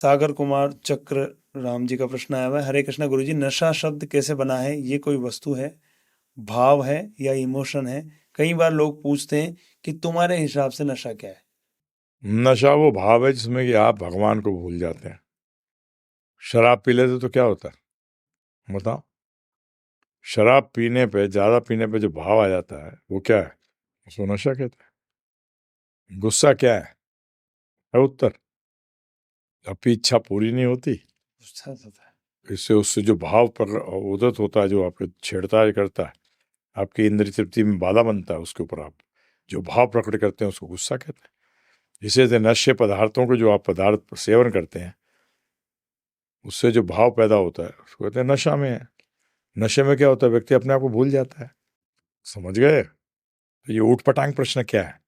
सागर कुमार चक्र राम जी का प्रश्न आया हुआ है। हरे कृष्णा गुरुजी, नशा शब्द कैसे बना है? ये कोई वस्तु है, भाव है या इमोशन है? कई बार लोग पूछते हैं कि तुम्हारे हिसाब से नशा क्या है? नशा वो भाव है जिसमें कि आप भगवान को भूल जाते हैं। शराब पी लेते तो क्या होता है बताओ? शराब पीने पे, ज्यादा पीने पे जो भाव आ जाता है वो क्या है? उसको नशा कहते हैं। गुस्सा क्या है उत्तर। आपकी इच्छा पूरी नहीं होती, गुस्सा होता है। इससे उससे जो भाव उदत होता है, जो आपके छेड़ता करता है, आपकी इंद्रिय तृप्ति में बाधा बनता है, उसके ऊपर आप जो भाव प्रकट करते हैं उसको गुस्सा कहते हैं। इसे नशे पदार्थों को जो आप पदार्थ सेवन करते हैं उससे जो भाव पैदा होता है उसको कहते हैं नशा में है। नशे में क्या होता है? व्यक्ति अपने आप को भूल जाता है। समझ गए? तो ये ऊट पटांग प्रश्न क्या है?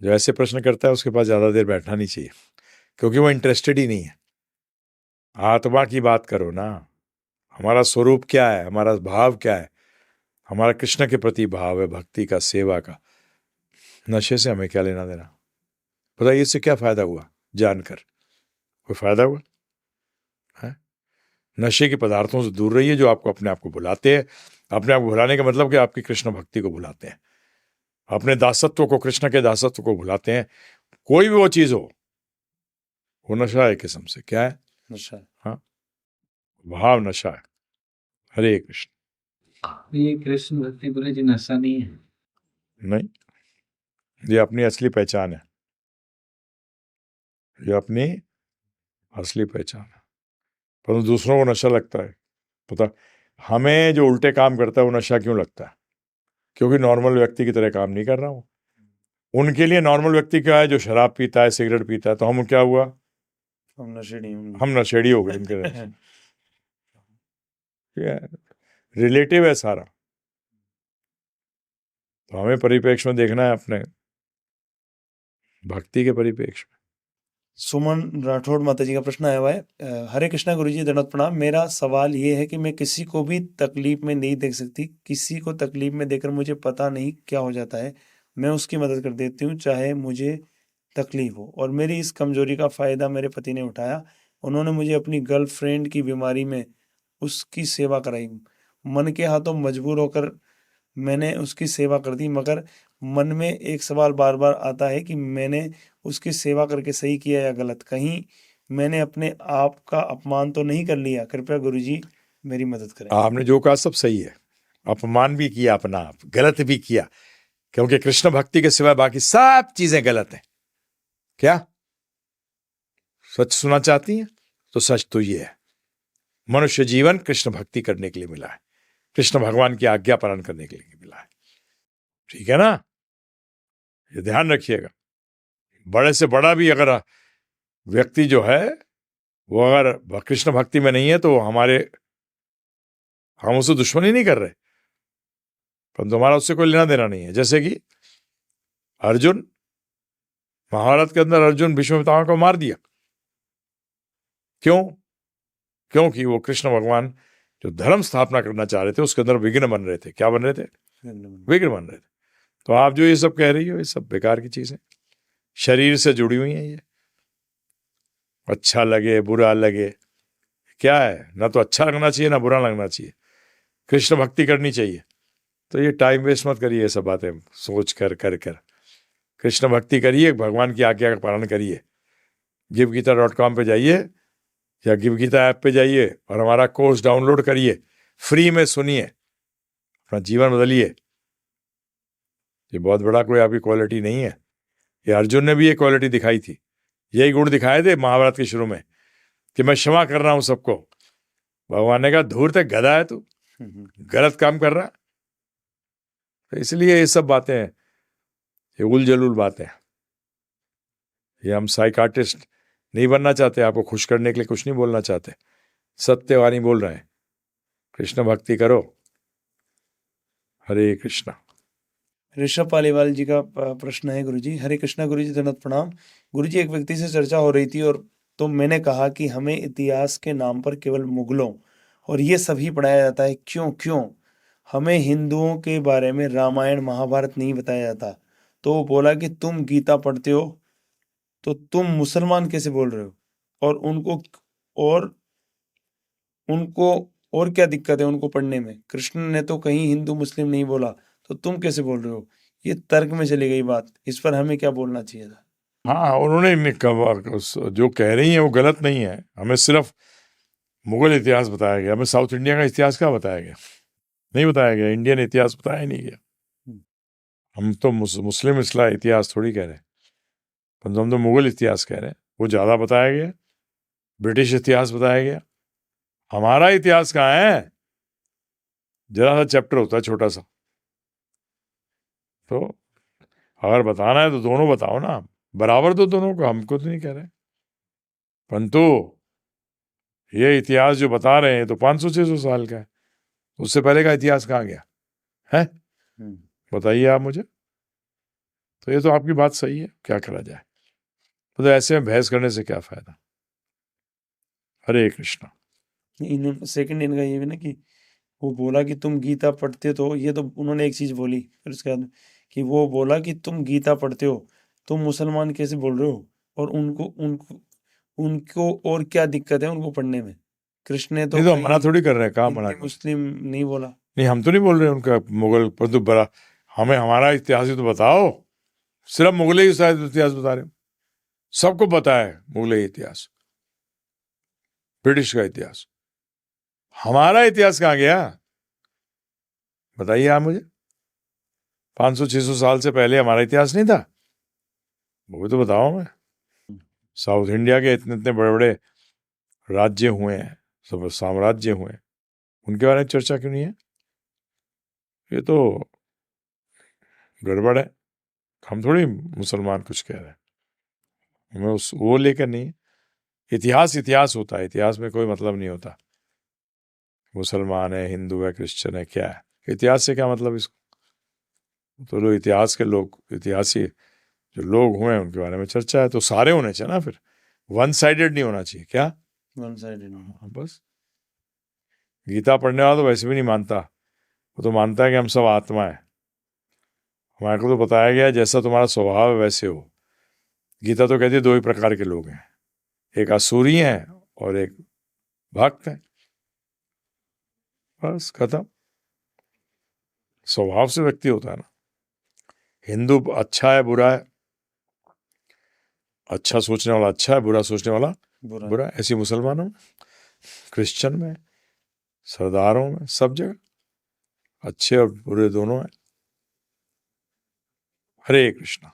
जो ऐसे प्रश्न करता है उसके पास ज्यादा देर बैठना नहीं चाहिए, क्योंकि वो इंटरेस्टेड ही नहीं है। आत्मा की बात करो ना। हमारा स्वरूप क्या है, हमारा भाव क्या है, हमारा कृष्ण के प्रति भाव है, भक्ति का, सेवा का। नशे से हमें क्या लेना देना? बताइए, इससे क्या फायदा हुआ जानकर? कोई फायदा हुआ है? नशे के पदार्थों से दूर रहिए जो आपको अपने आप को भुलाते हैं। अपने आप को भुलाने का मतलब कि आपकी कृष्ण भक्ति को भुलाते हैं, अपने दासत्व को, कृष्ण के दासत्व को भुलाते हैं। कोई भी वो चीज हो, वो नशा है किस्म से। क्या है? नशा। हाँ, भाव नशा है। हरे कृष्ण। ये कृष्ण भक्ति बोले जी नशा नहीं है। नहीं, ये अपनी असली पहचान है। ये अपनी असली पहचान है। परंतु दूसरों को नशा लगता है। पता हमें जो उल्टे काम करता है वो नशा क्यों लगता है? क्योंकि नॉर्मल व्यक्ति की तरह काम नहीं कर रहा हूं। उनके लिए नॉर्मल व्यक्ति क्या है? जो शराब पीता है, सिगरेट पीता है। तो हम क्या हुआ? हम नशेड़ी हम नशेड़ी हो गए इनके तरह। रिलेटिव है सारा। तो हमें परिप्रेक्ष्य में देखना है, अपने भक्ति के परिप्रेक्ष्य में। सुमन राठौड़ माता जी का प्रश्न आया हुआ है। हरे कृष्णा गुरुजी, दंडवत प्रणाम। मेरा सवाल ये है कि मैं किसी को भी तकलीफ में नहीं देख सकती। किसी को तकलीफ में देखकर मुझे पता नहीं क्या हो जाता है, मैं उसकी मदद कर देती हूँ चाहे मुझे तकलीफ हो। और मेरी इस कमजोरी का फायदा मेरे पति ने उठाया। उन्होंने मुझे अपनी गर्लफ्रेंड की बीमारी में उसकी सेवा कराई। मन के हाथों मजबूर होकर मैंने उसकी सेवा कर दी, मगर मन में एक सवाल बार बार आता है कि मैंने उसकी सेवा करके सही किया या गलत। कहीं मैंने अपने आप का अपमान तो नहीं कर लिया? कृपया गुरुजी मेरी मदद करें। आपने जो कहा सब सही है। अपमान भी किया अपना आप, गलत भी किया, क्योंकि कृष्ण भक्ति के सिवाय बाकी सब चीजें गलत हैं। क्या सच सुना चाहती हैं? तो सच तो ये है, मनुष्य जीवन कृष्ण भक्ति करने के लिए मिला है, कृष्ण भगवान की आज्ञा पालन करने के लिए मिला है। ठीक है ना? ये ध्यान रखिएगा। बड़े से बड़ा भी अगर व्यक्ति जो है वो अगर कृष्ण भक्ति में नहीं है तो हम उससे दुश्मनी नहीं कर रहे, परंतु हमारा उससे कोई लेना देना नहीं है। जैसे कि अर्जुन, महाभारत के अंदर अर्जुन भीष्म पितामह को मार दिया। क्यों? क्योंकि वो कृष्ण भगवान जो धर्म स्थापना करना चाह रहे थे उसके अंदर विघ्न बन रहे थे। क्या बन रहे थे? विघ्न बन रहे थे। तो आप जो ये सब कह रही हो ये सब बेकार की चीजें, शरीर से जुड़ी हुई हैं। ये अच्छा लगे बुरा लगे क्या है? ना तो अच्छा लगना चाहिए ना बुरा लगना चाहिए। कृष्ण भक्ति करनी चाहिए। तो ये टाइम वेस्ट मत करिए, ये सब बातें सोच कर कृष्ण भक्ति करिए, भगवान की आज्ञा का पालन करिए। givegita.com पे जाइए या गिव गीता ऐप पे जाइए और हमारा कोर्स डाउनलोड करिए, फ्री में सुनिए, अपना जीवन बदलिए। ये बहुत बड़ा कोई आपकी क्वालिटी नहीं है। ये अर्जुन ने भी ये क्वालिटी दिखाई थी, यही गुण दिखाए थे महाभारत के शुरू में कि मैं क्षमा कर रहा हूं सबको। भगवान ने कहा धूर्त है, गधा है तू, गलत काम कर रहा। तो इसलिए ये सब बातें, ये उल जलूल बातें, ये हम साइकाट्रिस्ट नहीं बनना चाहते, आपको खुश करने के लिए कुछ नहीं बोलना चाहते, सत्यवाणी बोल रहे हैं। कृष्ण भक्ति करो। हरे कृष्णा। ऋषभ पालीवाल जी का प्रश्न है, गुरुजी हरे कृष्णा गुरुजी, दंडवत प्रणाम। गुरुजी, एक व्यक्ति से चर्चा हो रही थी और तो मैंने कहा कि हमें इतिहास के नाम पर केवल मुगलों और ये सभी पढ़ाया जाता है, क्यों क्यों हमें हिंदुओं के बारे में रामायण महाभारत नहीं बताया जाता? तो वो बोला कि तुम गीता पढ़ते हो तो तुम मुसलमान कैसे बोल रहे हो? और और उनको और क्या दिक्कत है उनको पढ़ने में? कृष्ण ने तो कहीं हिंदू मुस्लिम नहीं बोला, तो तुम कैसे बोल रहे हो? ये तर्क में चली गई बात। इस पर हमें क्या बोलना चाहिए था? हाँ, उन्होंने जो कह रही है वो गलत नहीं है। हमें सिर्फ मुगल इतिहास बताया गया, हमें साउथ इंडिया का इतिहास क्या बताया गया? नहीं बताया गया, इंडियन इतिहास बताया ही नहीं गया। हम तो मुस्लिम इस्लाम इतिहास थोड़ी कह रहे हैं, परंतु हम तो मुगल इतिहास कह रहे हैं। वो ज़्यादा बताया गया, ब्रिटिश इतिहास बताया गया। हमारा इतिहास कहाँ है? जरा सा चैप्टर होता है, छोटा सा। तो अगर बताना है तो दोनों बताओ ना, बराबर दो दोनों को, हमको तो नहीं कह रहे। परंतु ये इतिहास जो बता रहे हैं तो 500-600 साल का है, उससे पहले का इतिहास कहाँ गया है? बताइए आप मुझे। तो ये तो आपकी बात सही है, क्या करा जाए? तो ऐसे में बहस करने से क्या फायदा? हरे कृष्णा। इन्होंने सेकंड इनका ये भी ना कि वो बोला कि तुम गीता पढ़ते हो, तो ये तो उन्होंने एक चीज बोली, फिर उसके बाद कि वो बोला कि तुम गीता पढ़ते हो, तुम मुसलमान कैसे बोल रहे हो? और उनको उनको उनको और क्या दिक्कत है उनको पढ़ने में? कृष्ण ने तो नहीं तो हम मना कहीं थोड़ी कर रहे हैं, कहाँ मना हिंदी कर? मुस्लिम नहीं बोला। नहीं, हम तो नहीं बोल रहे हैं उनका मुगल, परंतु बड़ा हमें हमारा इतिहास ही तो बताओ। सिर्फ मुगल ही इतिहास बता रहे हो? सबको पता है मुगल इतिहास, ब्रिटिश का इतिहास। हमारा इतिहास कहाँ गया? बताइए आप मुझे। 500-600 साल से पहले हमारा इतिहास नहीं था? वो भी तो बताओ मैं। साउथ इंडिया के इतने इतने बड़े बड़े राज्य हुए हैं, सब साम्राज्य हुए हैं, उनके बारे में चर्चा क्यों नहीं है? ये तो गड़बड़ है। हम थोड़ी मुसलमान कुछ कह रहे हैं, हमें उस वो लेकर नहीं है। इतिहास इतिहास होता है, इतिहास में कोई मतलब नहीं होता मुसलमान है, हिंदू है, क्रिश्चियन है, क्या है। इतिहास से क्या मतलब इसको? तो लोग इतिहास के लोग, इतिहासी जो लोग हुए हैं उनके बारे में चर्चा है, तो सारे होने चाहिए ना, फिर वन साइडेड नहीं होना चाहिए। क्या वन साइडेड? बस गीता पढ़ने वाला तो वैसे भी नहीं मानता, वो तो मानता है कि हम सब आत्मा है। हमारे को तो बताया गया है, जैसा तुम्हारा स्वभाव है वैसे हो। गीता तो कहती है दो ही प्रकार के लोग हैं, एक असुरी हैं और एक भक्त हैं। बस खत्म। स्वभाव से व्यक्ति होता है ना। हिंदू अच्छा है बुरा है, अच्छा सोचने वाला अच्छा है, बुरा सोचने वाला बुरा है। ऐसी मुसलमानों में, क्रिश्चियन में, सरदारों में, सब जगह अच्छे और बुरे दोनों हैं। हरे कृष्णा।